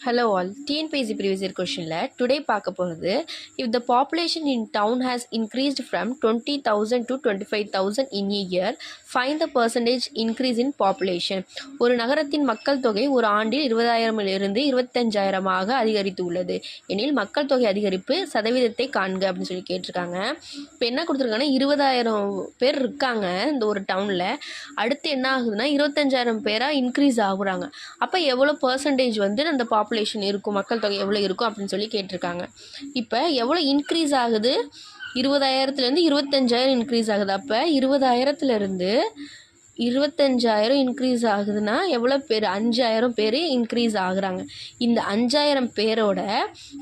Hello all, TNPSC previous year question today பார்க்க போகிறது if the population in town has increased from 20,000 to 25,000 in a year, find the percentage increase in population. ஒரு நகரத்தின் மக்கள் தொகை ஒரு ஆண்டில் 20,000 இருந்து 25,000 அதிகரித்து உள்ளது எனில் மக்கள் தொகை அதிகரிப்பு சதவீதத்தை காண்க அப்படின்னு சொல்லி கேட்டிருக்காங்க. இப்போ என்ன கொடுத்துருக்காங்கன்னா 20,000 பேர் இருக்காங்க இந்த ஒரு டவுனில். அடுத்து என்ன ஆகுதுன்னா 25,000 பேராக இன்க்ரீஸ் ஆகுறாங்க. அப்போ எவ்வளோ பர்சன்டேஜ் வந்து அந்த பாப்புலேஷன் இருக்கும், மக்கள் தொகை எவ்வளோ இருக்கும் அப்படின்னு சொல்லி கேட்டிருக்காங்க. இப்போ எவ்வளோ இன்க்ரீஸ் ஆகுது, 20,000லேருந்து 25,000 இன்க்ரீஸ் ஆகுது. அப்போ 20,000லேருந்து 25,000 இன்க்ரீஸ் ஆகுதுன்னா எவ்வளோ பேர், 5,000 பேர் இன்க்ரீஸ் ஆகுறாங்க. இந்த 5,000 பேரோட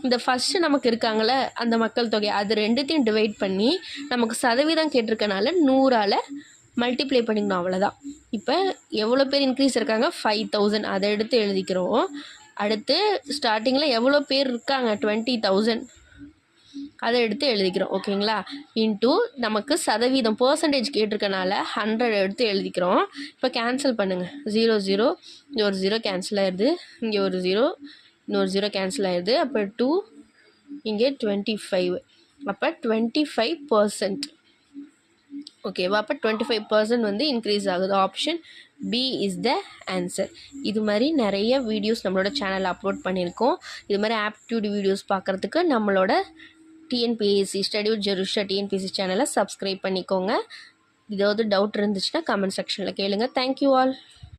இந்த ஃபஸ்ட்டு நமக்கு இருக்காங்கள அந்த மக்கள் தொகை, அது ரெண்டுத்தையும் டிவைட் பண்ணி நமக்கு சதவீதம் கேட்டிருக்கனால 100ஆல் மல்டிப்ளை பண்ணிக்கணும், அவ்வளோதான். இப்போ எவ்வளோ பேர் இன்க்ரீஸ் இருக்காங்க, 5,000, அதை எடுத்து எழுதிக்கிறோம். அடுத்து ஸ்டார்டிங்கில் எவ்வளோ பேர் இருக்காங்க, 20,000, அதை எடுத்து எழுதிக்கிறோம். ஓகேங்களா? இன்ட்டு நமக்கு சதவீதம் பர்சன்டேஜ் கேட்டிருக்கனால 100 எடுத்து எழுதிக்கிறோம். இப்போ கேன்சல் பண்ணுங்கள். 0 0 இங்கே ஒரு 0 கேன்சல் ஆயிடுது, இங்கே ஒரு 0 இன்னொரு 0 கேன்சல் ஆயிடுது. அப்போ 2 இங்கே 25, அப்போ 25%. ஓகேவா? அப்போ 25% வந்து இன்க்ரீஸ் ஆகுது. Option B is the answer. இது மாதிரி நிறைய வீடியோஸ் நம்மளோட சேனலில் அப்லோட் பண்ணியிருக்கோம். இது மாதிரி ஆப்டிடியூட் வீடியோஸ் பார்க்குறதுக்கு நம்மளோட TNPSC study with Jerusha TNPSC சேனலை சப்ஸ்கிரைப் பண்ணிக்கோங்க. ஏதாவது டவுட் இருந்துச்சுன்னா கமெண்ட் செக்ஷனில் கேளுங்க. Thank you all.